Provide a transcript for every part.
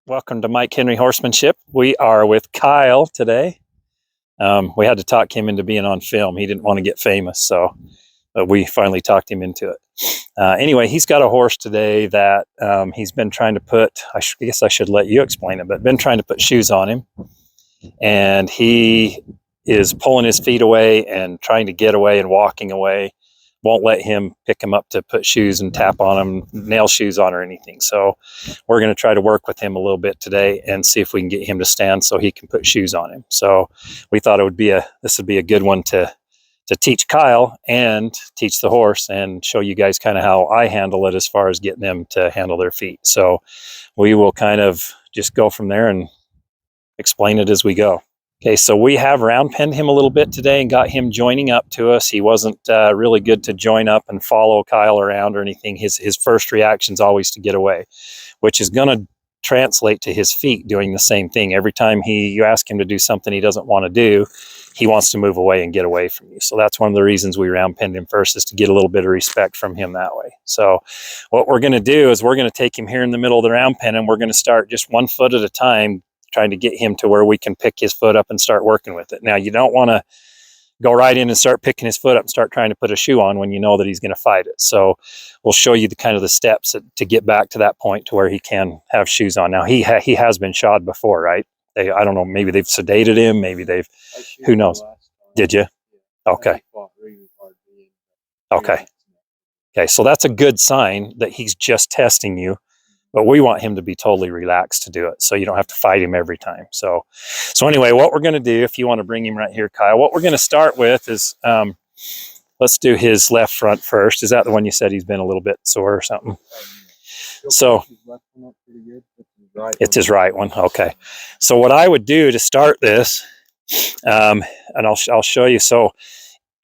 Welcome to Mike Henry Horsemanship. We are with Kyle today. We had to talk him into being on film. He didn't want to get famous, so we finally talked him into it. Anyway, he's got a horse today that he's been trying to put, I guess I should let you explain it, but been trying to put shoes on him. And he is pulling his feet away and trying to get away and walking away. Won't let him pick him up to put shoes and tap on him, nail shoes on or anything. So we're going to try to work with him a little bit today and see if we can get him to stand so he can put shoes on him. So we thought this would be a good one to teach Kyle and teach the horse and show you guys kind of how I handle it as far as getting them to handle their feet. So we will kind of just go from there and explain it as we go. Okay, so we have round penned him a little bit today and got him joining up to us. He wasn't really good to join up and follow Kyle around or anything. His first reaction is always to get away, which is going to translate to his feet doing the same thing. Every time you ask him to do something he doesn't want to do, he wants to move away and get away from you. So that's one of the reasons we round penned him first, is to get a little bit of respect from him that way. So what we're going to do is we're going to take him here in the middle of the round pen and we're going to start just 1 foot at a time, trying to get him to where we can pick his foot up and start working with it. Now, you don't want to go right in and start picking his foot up and start trying to put a shoe on when you know that he's going to fight it. So we'll show you the kind of the steps to get back to that point to where he can have shoes on. Now, he has been shod before, right? I don't know, maybe they've sedated him, maybe they've, who knows? Did you? Okay. Okay. Okay, so that's a good sign that he's just testing you. But we want him to be totally relaxed to do it, so you don't have to fight him every time. So anyway, what we're going to do, if you want to bring him right here, Kyle, what we're going to start with is, let's do his left front first. Is that the one you said he's been a little bit sore or something? So it's his right one. Okay. So what I would do to start this, and I'll show you. So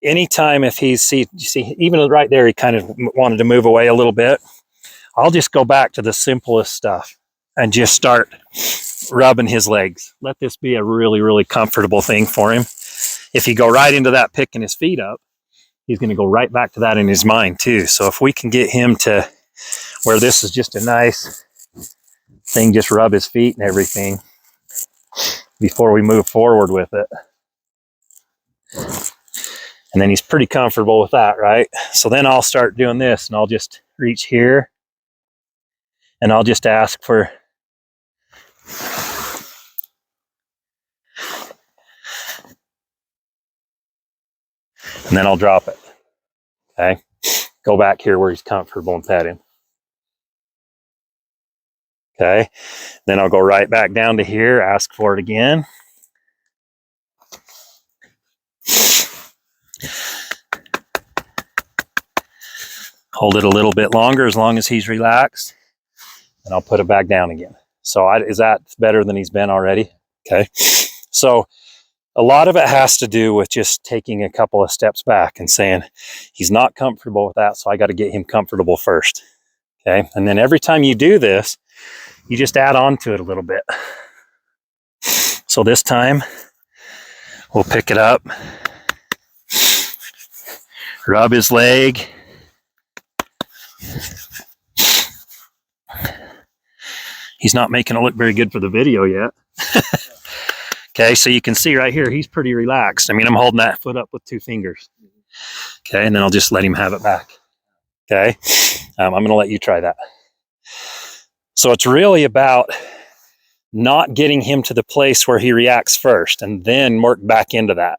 anytime if you see, even right there, he kind of wanted to move away a little bit. I'll just go back to the simplest stuff and just start rubbing his legs. Let this be a really, really comfortable thing for him. If you go right into that picking his feet up, he's going to go right back to that in his mind too. So if we can get him to where this is just a nice thing, just rub his feet and everything before we move forward with it. And then he's pretty comfortable with that, right? So then I'll start doing this and I'll just reach here. And I'll just ask for, and then I'll drop it. Okay. Go back here where he's comfortable and pet him. Okay. Then I'll go right back down to here, ask for it again. Hold it a little bit longer as long as he's relaxed. And I'll put it back down again. So is that better than he's been already? Okay. So a lot of it has to do with just taking a couple of steps back and saying, he's not comfortable with that, so I got to get him comfortable first. Okay. And then every time you do this, you just add on to it a little bit. So this time we'll pick it up, rub his leg. He's not making it look very good for the video yet. Okay, so you can see right here, he's pretty relaxed. I mean, I'm holding that foot up with 2 fingers. Okay, and then I'll just let him have it back. Okay, I'm going to let you try that. So it's really about not getting him to the place where he reacts first and then work back into that.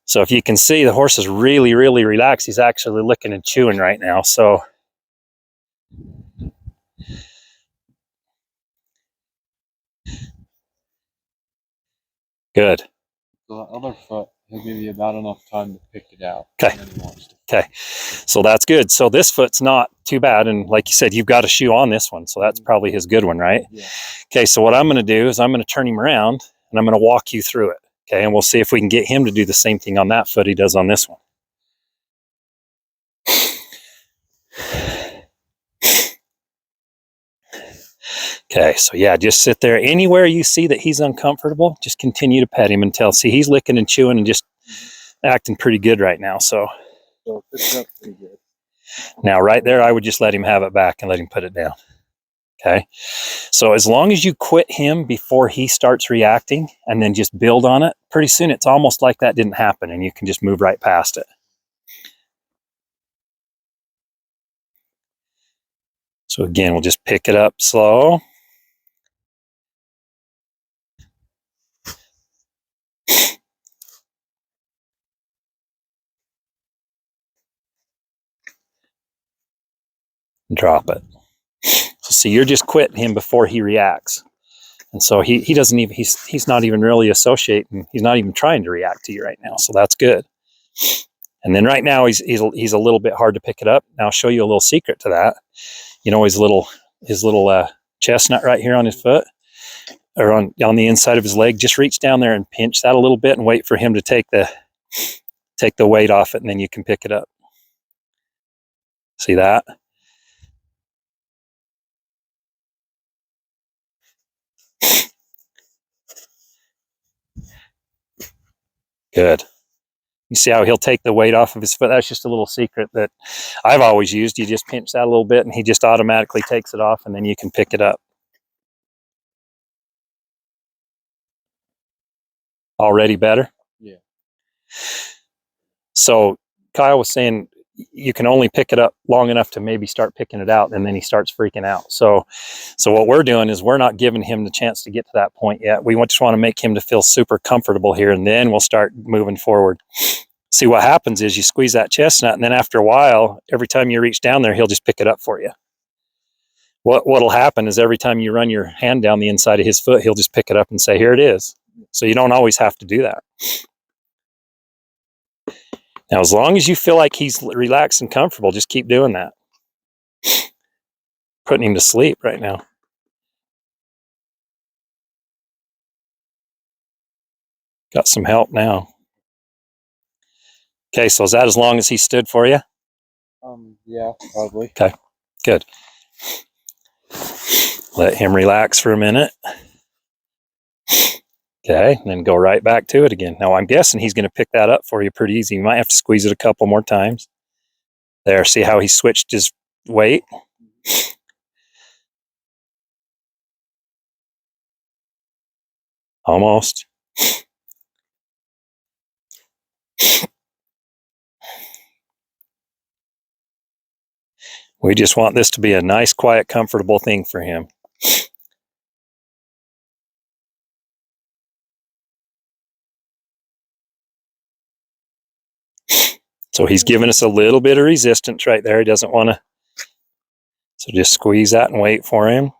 So if you can see, the horse is really, really relaxed. He's actually licking and chewing right now. So good. The other foot, he'll give you about enough time to pick it out. Okay. Okay. So that's good. So this foot's not too bad. And like you said, you've got a shoe on this one. So that's probably his good one, right? Yeah. Okay. So what I'm going to do is I'm going to turn him around and I'm going to walk you through it. Okay. And we'll see if we can get him to do the same thing on that foot he does on this one. Okay, so yeah, just sit there. Anywhere you see that he's uncomfortable, just continue to pet him until, see, he's licking and chewing and just acting pretty good right now. So it's up pretty good. Now right there, I would just let him have it back and let him put it down. Okay. So as long as you quit him before he starts reacting and then just build on it, pretty soon it's almost like that didn't happen and you can just move right past it. So again, we'll just pick it up slow. Drop it. So see, you're just quitting him before he reacts. And so he doesn't even, he's not even really associating, he's not even trying to react to you right now. So that's good. And then right now he's a little bit hard to pick it up. Now I'll show you a little secret to that. You know, his little chestnut right here on his foot, or on the inside of his leg. Just reach down there and pinch that a little bit and wait for him to take the weight off it, and then you can pick it up. See that? Good. You see how he'll take the weight off of his foot? That's just a little secret that I've always used. You just pinch that a little bit and he just automatically takes it off, and then you can pick it up. Already better? Yeah. So Kyle was saying you can only pick it up long enough to maybe start picking it out, and then he starts freaking out. So what we're doing is we're not giving him the chance to get to that point yet. We just want to make him to feel super comfortable here, and then we'll start moving forward. See, what happens is you squeeze that chestnut, and then after a while, every time you reach down there, he'll just pick it up for you. What'll happen is every time you run your hand down the inside of his foot, he'll just pick it up and say, here it is. So you don't always have to do that. Now, as long as you feel like he's relaxed and comfortable, just keep doing that. Putting him to sleep right now. Got some help now. Okay, so is that as long as he stood for you? Yeah, probably. Okay, good. Let him relax for a minute. Okay, and then go right back to it again. Now, I'm guessing he's going to pick that up for you pretty easy. You might have to squeeze it a couple more times. There, see how he switched his weight? Almost. We just want this to be a nice, quiet, comfortable thing for him. So he's giving us a little bit of resistance right there. He doesn't want to. So just squeeze that and wait for him.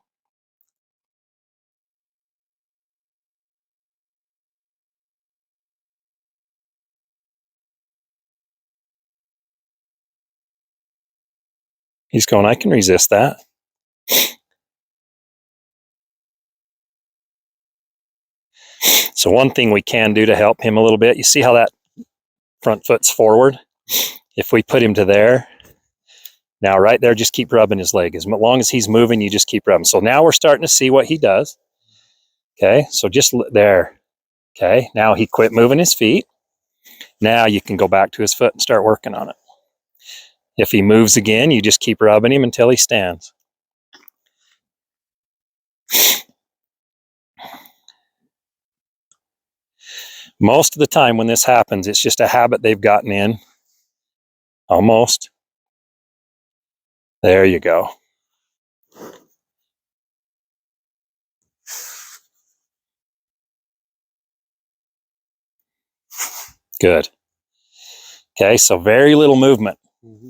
He's going, I can resist that. So one thing we can do to help him a little bit, you see how that front foot's forward? If we put him to there, now right there, just keep rubbing his leg. As long as he's moving, you just keep rubbing. So now we're starting to see what he does. Okay, so just there. Okay, now he quit moving his feet. Now you can go back to his foot and start working on it. If he moves again, you just keep rubbing him until he stands. Most of the time when this happens, it's just a habit they've gotten in. Almost. There you go. Good. Okay, so very little movement. Mm-hmm.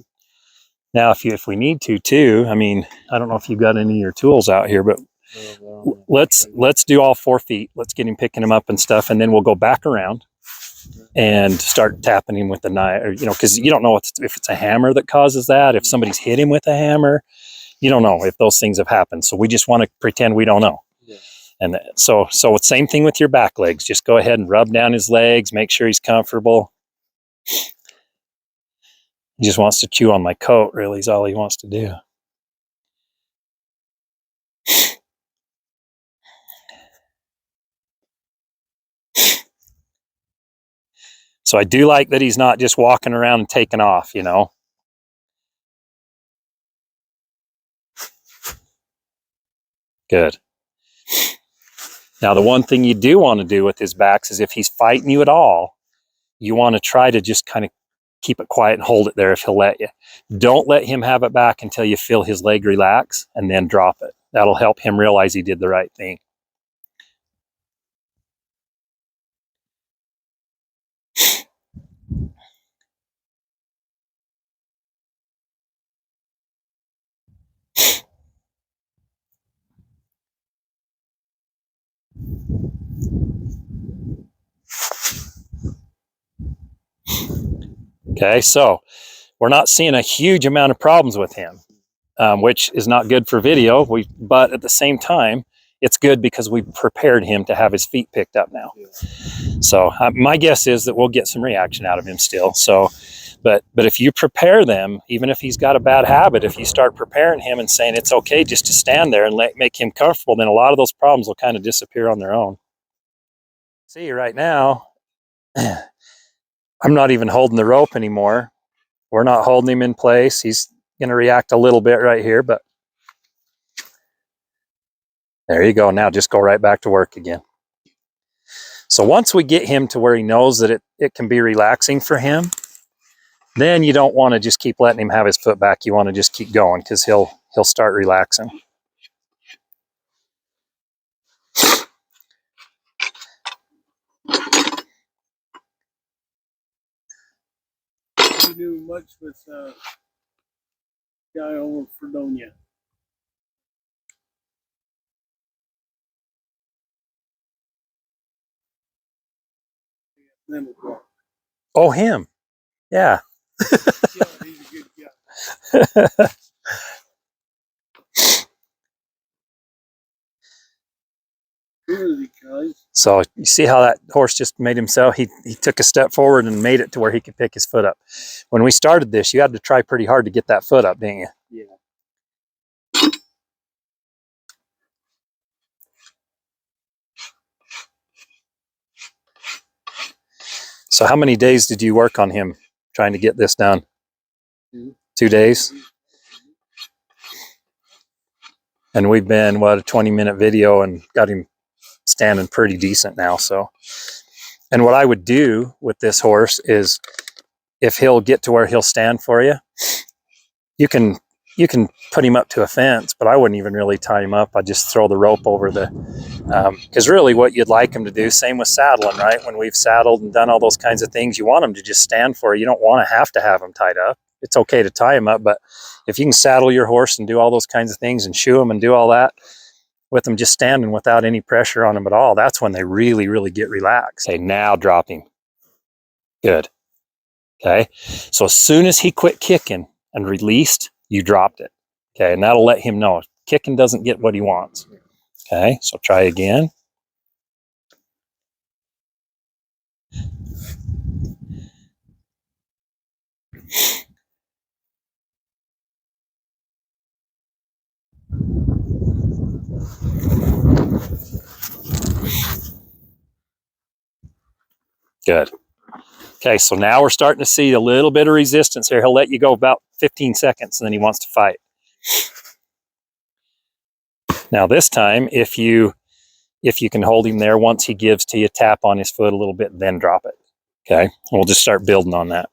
Now, if we need to too, I mean, I don't know if you've got any of your tools out here, but let's do all 4 feet. Let's get him picking him up and stuff, and then we'll go back around and start tapping him with the knife, or, because you don't know if it's a hammer that causes that, if somebody's hit him with a hammer, you don't know if those things have happened. So we just want to pretend we don't know. Yeah. And so it's same thing with your back legs. Just go ahead and rub down his legs, make sure he's comfortable. He just wants to chew on my coat, really, is all he wants to do. So I do like that he's not just walking around and taking off, Good. Now, the one thing you do want to do with his backs is if he's fighting you at all, you want to try to just kind of keep it quiet and hold it there if he'll let you. Don't let him have it back until you feel his leg relax, and then drop it. That'll help him realize he did the right thing. Okay, so we're not seeing a huge amount of problems with him, which is not good for video. But at the same time, it's good because we prepared him to have his feet picked up now. So my guess is that we'll get some reaction out of him still. So, but if you prepare them, even if he's got a bad habit, if you start preparing him and saying it's okay just to stand there and make him comfortable, then a lot of those problems will kind of disappear on their own. See, right now, I'm not even holding the rope anymore. We're not holding him in place. He's going to react a little bit right here, but there you go. Now just go right back to work again. So once we get him to where he knows that it can be relaxing for him, then you don't want to just keep letting him have his foot back. You want to just keep going because he'll start relaxing. You do much with guy over Fredonia. Oh, him. Yeah. Yeah, he's a good guy. So you see how that horse just made himself, he took a step forward and made it to where he could pick his foot up. When we started this, you had to try pretty hard to get that foot up, didn't you? Yeah. So how many days did you work on him trying to get this done? 2 days? And we've been, what, a 20-minute video and got him standing pretty decent now. So, and what I would do with this horse is if he'll get to where he'll stand for you, you can put him up to a fence, but I wouldn't even really tie him up. I'd just throw the rope over the, because really what you'd like him to do, same with saddling, right? When we've saddled and done all those kinds of things, you want him to just stand for you. You don't want to have him tied up. It's okay to tie him up, but if you can saddle your horse and do all those kinds of things and shoe him and do all that with them just standing without any pressure on them at all, that's when they really, really get relaxed. Okay, now drop him. Good. Okay, so as soon as he quit kicking and released, you dropped it. Okay, and that'll let him know kicking doesn't get what he wants. Okay, so try again. Good. Okay, so now we're starting to see a little bit of resistance here. He'll let you go about 15 seconds and then he wants to fight. Now this time, if you can hold him there, once he gives to you, tap on his foot a little bit, then drop it. Okay, and we'll just start building on that.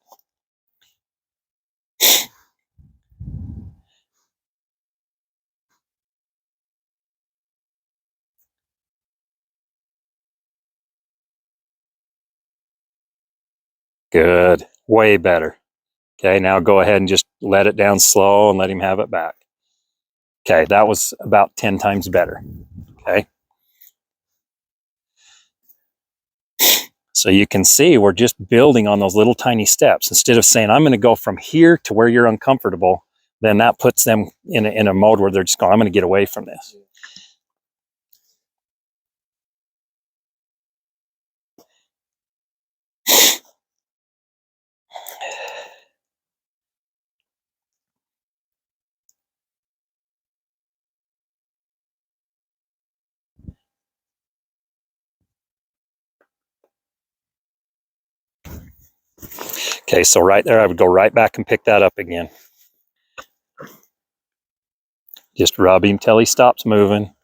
Good, way better. Okay, now go ahead and just let it down slow and let him have it back. Okay, that was about 10 times better. Okay. So you can see we're just building on those little tiny steps. Instead of saying, I'm going to go from here to where you're uncomfortable, then that puts them in a mode where they're just going, I'm going to get away from this. Okay, so right there, I would go right back and pick that up again. Just rub him till he stops moving.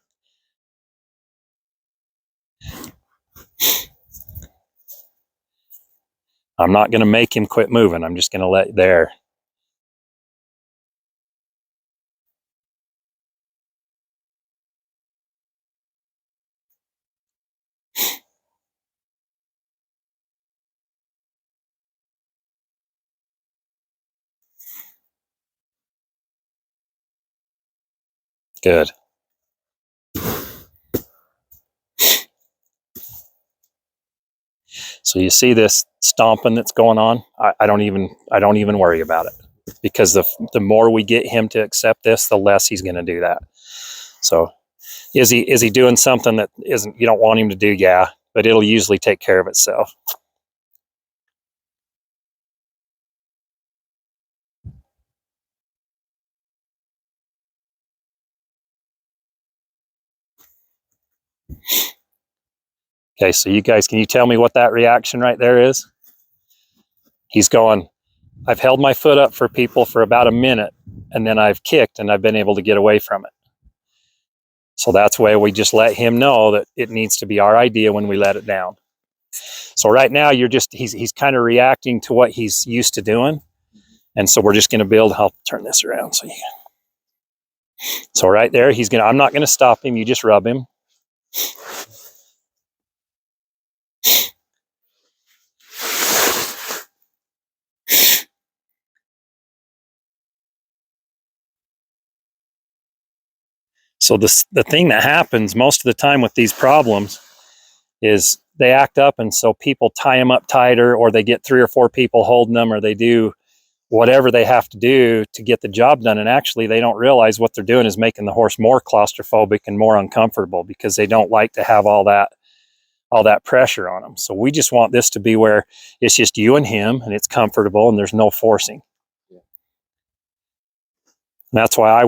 I'm not going to make him quit moving. I'm just going to let there. Good. So you see this stomping that's going on. I don't even worry about it, because the more we get him to accept this, the less he's going to do that. So is he doing something that isn't, you don't want him to do? Yeah, but it'll usually take care of itself. Okay, so you guys, can you tell me what that reaction right there is? He's going, I've held my foot up for people for about a minute, and then I've kicked and I've been able to get away from it. So that's why we just let him know that it needs to be our idea when we let it down. So right now he's kind of reacting to what he's used to doing. And so we're just going to build, I'll turn this around. So right there, I'm not going to stop him. You just rub him. So the thing that happens most of the time with these problems is they act up, and so people tie them up tighter, or they get 3 or 4 people holding them, or they do whatever they have to do to get the job done. And actually they don't realize what they're doing is making the horse more claustrophobic and more uncomfortable, because they don't like to have all that pressure on them. So we just want this to be where it's just you and him, and it's comfortable, and there's no forcing. And that's why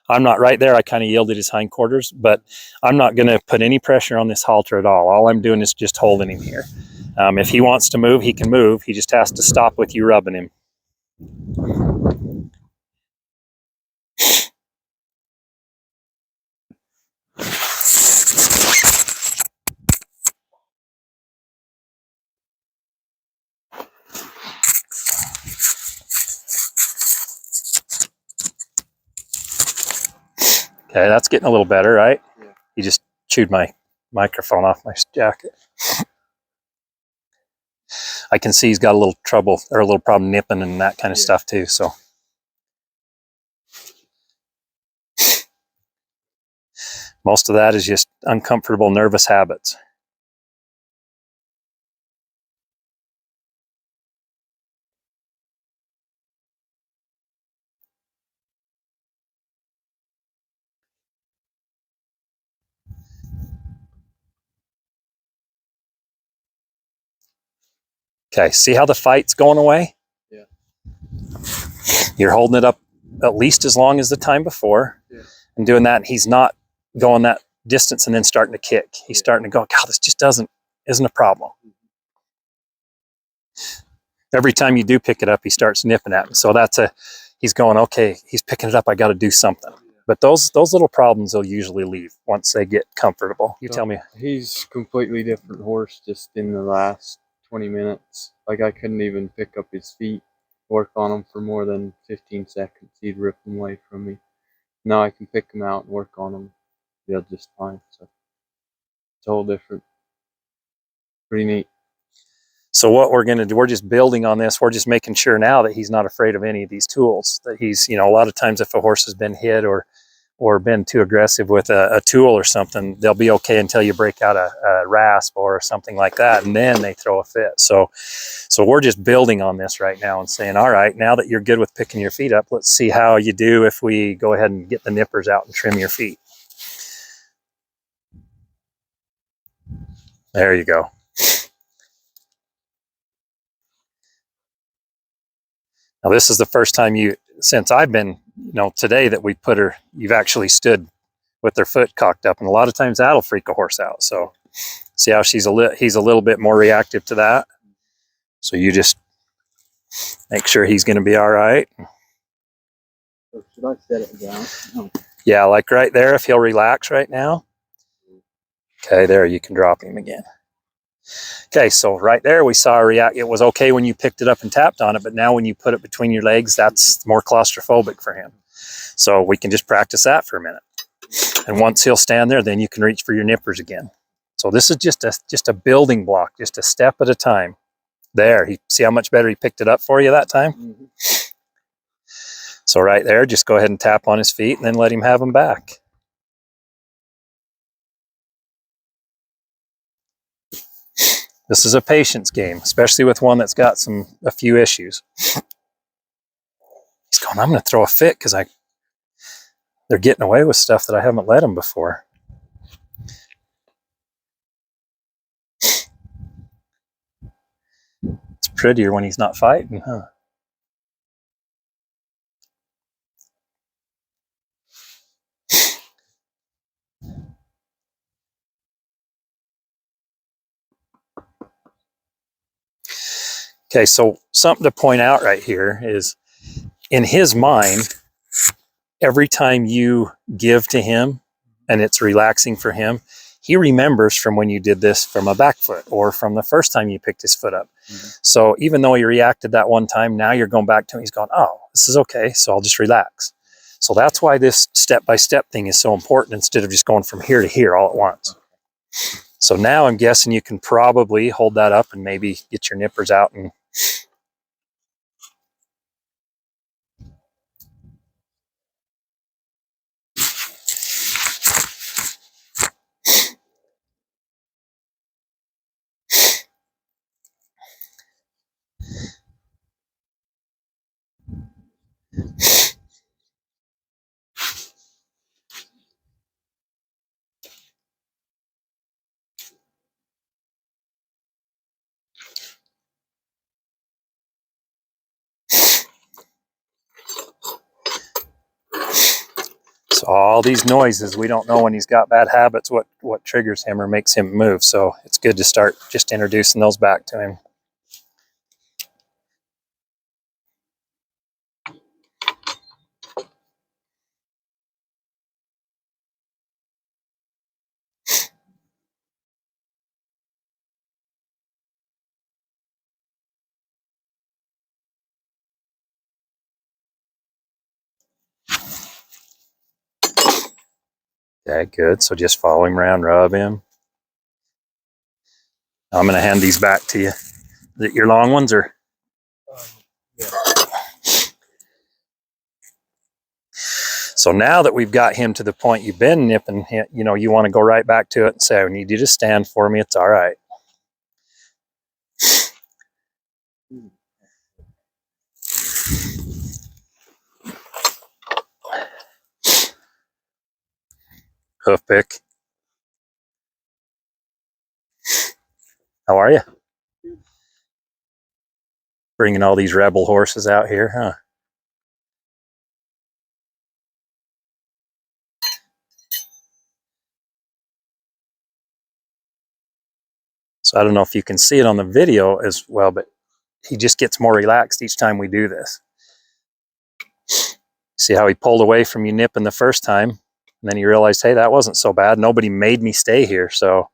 I'm not right there. I kind of yielded his hindquarters, but I'm not going to put any pressure on this halter at all. All I'm doing is just holding him here. If he wants to move, he can move. He just has to stop with you rubbing him. Okay, that's getting a little better, right? Yeah. He just chewed my microphone off my jacket. I can see he's got a little trouble, or a little problem nipping and that kind of stuff too. So most of that is just uncomfortable, nervous habits. Okay, see how the fight's going away? Yeah. You're holding it up at least as long as the time before, and doing that, and he's not going that distance and then starting to kick. He's starting to go, God, this just isn't a problem. Every time you do pick it up, he starts nipping at me. So he's going, okay, he's picking it up, I got to do something. But those little problems will usually leave once they get comfortable. You tell me. He's a completely different horse just in the last 20 minutes. Like, I couldn't even pick up his feet, work on him for more than 15 seconds. He'd rip them away from me. Now I can pick them out and work on them. They'll just fine. So it's all different. Pretty neat. So what we're going to do, we're just building on this. We're just making sure now that he's not afraid of any of these tools. That he's, a lot of times if a horse has been hit or been too aggressive with a tool or something, they'll be okay until you break out a rasp or something like that, and then they throw a fit. So we're just building on this right now and saying, all right, now that you're good with picking your feet up, let's see how you do if we go ahead and get the nippers out and trim your feet. There you go. Now this is the first time since I've been, today, that we you've actually stood with their foot cocked up, and a lot of times that'll freak a horse out. So see how he's a little bit more reactive to that. So you just make sure he's going to be all right. So should I set it down? No. Yeah, like right there, if he'll relax right now. Okay, there, you can drop him again. Okay, so right there we saw a react. It was okay when you picked it up and tapped on it, but now when you put it between your legs, that's more claustrophobic for him. So we can just practice that for a minute. And once he'll stand there, then you can reach for your nippers again. So this is just a building block, just a step at a time. There, see how much better he picked it up for you that time? Mm-hmm. So right there, just go ahead and tap on his feet and then let him have them back. This is a patience game, especially with one that's got a few issues. He's going, I'm going to throw a fit because they're getting away with stuff that I haven't let them before. It's prettier when he's not fighting, huh? Okay, so something to point out right here is, in his mind, every time you give to him and it's relaxing for him, he remembers from when you did this from a back foot or from the first time you picked his foot up. Mm-hmm. So even though he reacted that one time, now you're going back to him, he's going, oh, this is okay, so I'll just relax. So that's why this step-by-step thing is so important instead of just going from here to here all at once. So now I'm guessing you can probably hold that up and maybe get your nippers out and so all these noises, we don't know when he's got bad habits what triggers him or makes him move. So it's good to start just introducing those back to him. Okay, good. So just follow him around, rub him. I'm going to hand these back to you. Is it your long ones or? Yeah. So now that we've got him to the point you've been nipping, you know, you want to go right back to it and say, I need you to stand for me. It's all right. Hoof pick. How are you? Bringing all these rebel horses out here, huh? So I don't know if you can see it on the video as well, but he just gets more relaxed each time we do this. See how he pulled away from you nipping the first time, and then he realized, hey, that wasn't so bad. Nobody made me stay here, so.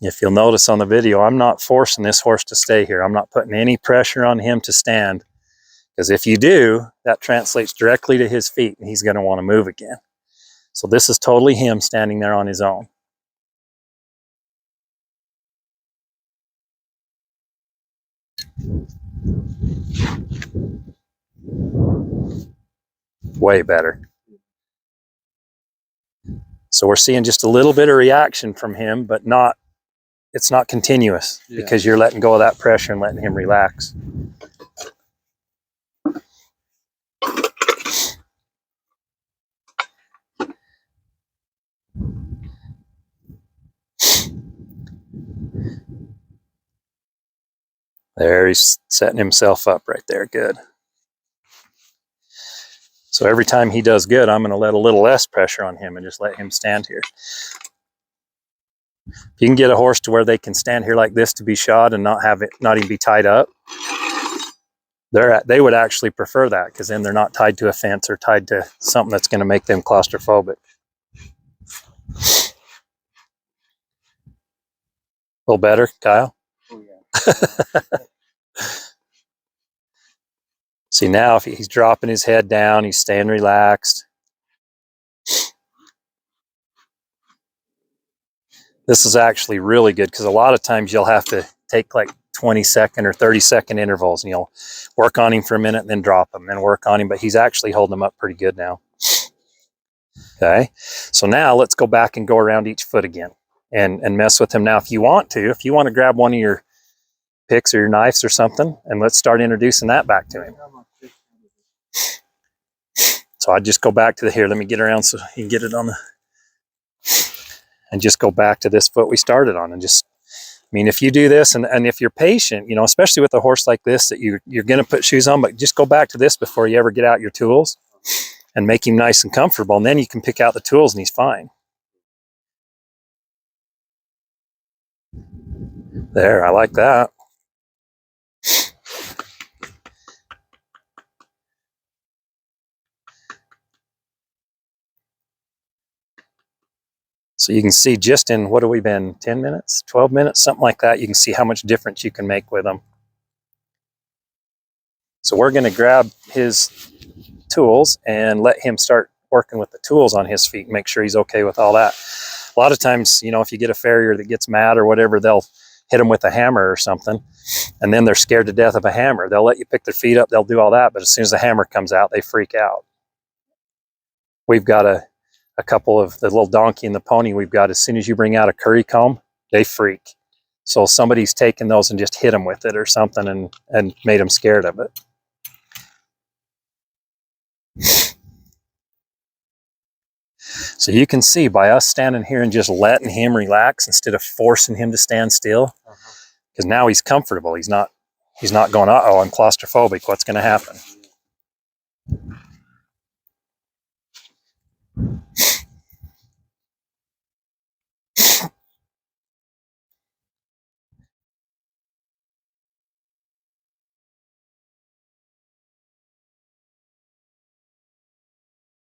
If you'll notice on the video, I'm not forcing this horse to stay here. I'm not putting any pressure on him to stand. Because if you do, that translates directly to his feet, and he's going to want to move again. So this is totally him standing there on his own. Way better. So we're seeing just a little bit of reaction from him, but it's not continuous, because you're letting go of that pressure and letting him relax. There, he's setting himself up right there. Good. So every time he does good, I'm going to let a little less pressure on him and just let him stand here. If you can get a horse to where they can stand here like this to be shod and not even be tied up, They would actually prefer that because then they're not tied to a fence or tied to something that's going to make them claustrophobic. A little better, Kyle? Oh, yeah. See, now if he's dropping his head down, he's staying relaxed. This is actually really good because a lot of times you'll have to take like 20-second or 30-second intervals and you'll work on him for a minute and then drop him and work on him, but he's actually holding him up pretty good now. Okay, so now let's go back and go around each foot again and mess with him. Now, if you want to grab one of your picks or your knives or something, and let's start introducing that back to him. So I just go back to here. Let me get around so you can get it on the, and just go back to this foot we started on, and just, I mean, if you do this, and if you're patient, you know, especially with a horse like this that you're going to put shoes on, but just go back to this before you ever get out your tools and make him nice and comfortable, and then you can pick out the tools and he's fine. There, I like that. So you can see just in, what have we been, 10 minutes, 12 minutes, something like that, you can see how much difference you can make with them. So we're going to grab his tools and let him start working with the tools on his feet and make sure he's okay with all that. A lot of times, you know, if you get a farrier that gets mad or whatever, they'll hit him with a hammer or something, and then they're scared to death of a hammer. They'll let you pick their feet up, they'll do all that, but as soon as the hammer comes out, they freak out. We've got a couple of the little donkey and the pony we've got, as soon as you bring out a curry comb, they freak. So somebody's taken those and just hit them with it or something and made them scared of it. So you can see by us standing here and just letting him relax instead of forcing him to stand still, because now he's comfortable. He's not going, uh-oh, I'm claustrophobic, what's going to happen?